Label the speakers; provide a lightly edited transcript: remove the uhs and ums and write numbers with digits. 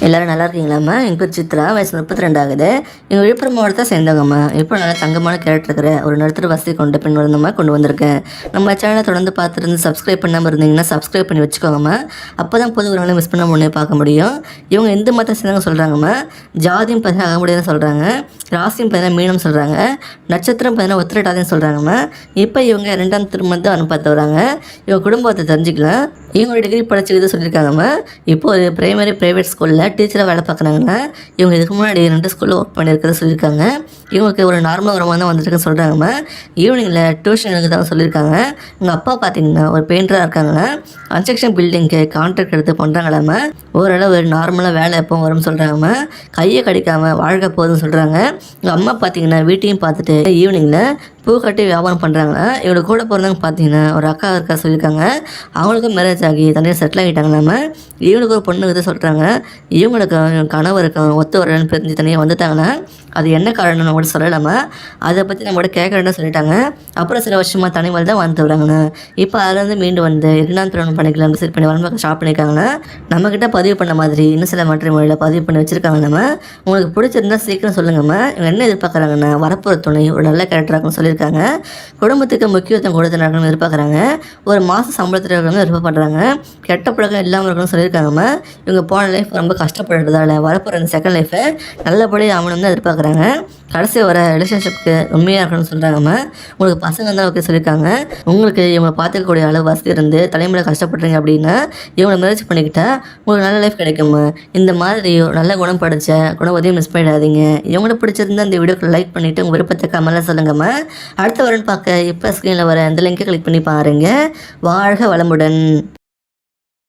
Speaker 1: எல்லோரும் நல்லா இருக்கீங்களாம்மா? எங்கள் பேர் சித்ரா, வயசு 32 ஆகுது. எங்கள் விழுப்புரம் மாவட்டத்தை சேர்ந்தவங்கம்மா. இப்போ நல்லா தங்கமான கேரக்டர் இருக்கிற ஒரு நடுத்தர வசதி கொண்ட பெண் வருந்தம்மா கொண்டு வந்திருக்கேன். நம்ம சேனலை தொடர்ந்து பார்த்துருந்து சப்ஸ்கிரைப் பண்ணாமல் இருந்தீங்கன்னா சப்ஸ்கிரைப் பண்ணி வச்சுக்கோங்கம்மா. அப்போ தான் பொது ஒரு மிஸ் பண்ண முன்னே பார்க்க முடியும். இவங்க எந்த மதத்தை சேர்ந்தவங்க சொல்கிறாங்கம்மா? ஜாதியும் பார்த்தீங்கன்னா அகமுடியாதுன்னு சொல்கிறாங்க, ராசியும் பார்த்தீங்கன்னா மீனம் சொல்கிறாங்க, நட்சத்திரம் பார்த்தீங்கன்னா உத்திரட்டாதின்னு சொல்கிறாங்கம்மா. இப்போ இவங்க 2ஆம் திருமணத்தை அனுப்பத்த வராங்க. இவங்க குடும்பத்தை தெரிஞ்சுக்கலாம். இவங்க டிகிரி படிச்சுக்கிட்டு சொல்லியிருக்காங்கம்மா. இப்போ ஒரு ப்ரைவேட் ஸ்கூலில் டீச்சராக வேலை பார்க்குறாங்கன்னா, இவங்க இதுக்கு முன்னாடி 2 ஸ்கூலில் ஒர்க் பண்ணியிருக்கிறத சொல்லியிருக்காங்க. இவங்களுக்கு ஒரு நார்மல் வருமானம் தான் வந்துட்டுருக்குன்னு சொல்கிறாங்கம்மா. ஈவினிங்கில் டியூஷன் தான் சொல்லியிருக்காங்க. எங்கள் அப்பா பார்த்தீங்கன்னா ஒரு பெயிண்டராக இருக்காங்கன்னா, கன்ஸ்ட்ரக்ஷன் பில்டிங்க்கு கான்ட்ராக்ட் எடுத்து பண்ணுறாங்களாம்மா. ஓரளவு நார்மலாக வேலை எப்போ வரும்னு சொல்கிறாங்கம்மா. கையை கடிக்காமல் வாழ்க்கை போகுதுன்னு சொல்கிறாங்க. எங்கள் அம்மா பார்த்தீங்கன்னா வீட்டையும் பார்த்துட்டு ஈவினிங்கில் பூ கட்டி வியாபாரம் பண்ணுறாங்களா. இவங்க கூட பிறந்தவங்க பார்த்தீங்கன்னா ஒரு அக்கா இருக்கா சொல்லியிருக்காங்க. அவங்களுக்கும் மேரேஜ் ஆகி தனியாக செட்டில் ஆகிட்டாங்களாம்மா. இவனுக்கு ஒரு பொண்ணு இதை சொல்கிறாங்க. இவங்களுக்கும் கணவருக்கும் ஒத்து வரலன்னு பிரிஞ்சு தனியாக வந்துட்டாங்கன்னா அது என்ன காரணம்னு கூட சொல்லலாமா. அதை பற்றி நம்மளோட கேட்குறேன்னு சொல்லிட்டாங்க. அப்புறம் சில வருஷமாக தனிமல் தான் வந்து வராங்கண்ணா. இப்போ அதுலேருந்து மீண்டு வந்து 2ஆம் திருமணம் பண்ணிக்கலாம் செட் பண்ணி வரமாக ஸ்டார்ட் பண்ணியிருக்காங்கன்னா, நம்மக்கிட்ட பதிவு பண்ண மாதிரி இன்னும் சில மொழியில் பதிவு பண்ணி வச்சுருக்காங்க. நம்ம உங்களுக்கு பிடிச்சிருந்தா சீக்கிரம் சொல்லுங்கம்மா. இவங்க என்ன எதிர்பார்க்குறாங்கன்னா, வரப்போகிற துணை ஒரு நல்ல கேரக்டராகன்னு சொல்லியிருக்காங்க. குடும்பத்துக்கு முக்கியத்துவம் கொடுத்து நடக்கணும்னு எதிர்பார்க்குறாங்க. ஒரு மாதம் சம்பளத்தில் இருக்கணும்னு எதிர்பார்க்குறாங்க. கெட்ட பழக்கம் இல்லாமல் இருக்கணும்னு சொல்லியிருக்காங்கம்மா. இவங்க போன லைஃப் ரொம்ப கஷ்டப்படுறதால வரப்போகிற இந்த செகண்ட் லைஃபை நல்லபடியாக ஆகணும்னு எதிர்பார்க்குறாங்க. கடைசி வர ரிலேஷன்ஷிப்க்கு உண்மையாக இருக்கணும்னு சொல்கிறாங்கம்மா. உங்களுக்கு பசங்க தான் ஓகே சொல்லியிருக்காங்க. உங்களுக்கு இவங்களை பார்த்துக்கக்கூடிய அளவு வசதி இருந்து தலைமுறையில் கஷ்டப்படுறீங்க அப்படின்னா இவங்களை மேரேஜ் பண்ணிக்கிட்டா உங்களுக்கு நல்ல லைஃப் கிடைக்குமா. இந்த மாதிரி நல்ல குணம் படித்த குணவதியும் மிஸ் பண்ணிடாதீங்க. இவங்களை பிடிச்சிருந்தா இந்த வீடியோக்கு லைக் பண்ணிவிட்டு உங்கள் விருப்பத்தை கமெண்ட்டில் சொல்லுங்கம்மா. அடுத்த வரன்னு பார்க்க இப்போ ஸ்க்ரீனில் வர அந்த லிங்கை கிளிக் பண்ணி பாருங்கள். வாழ்க வளமுடன்.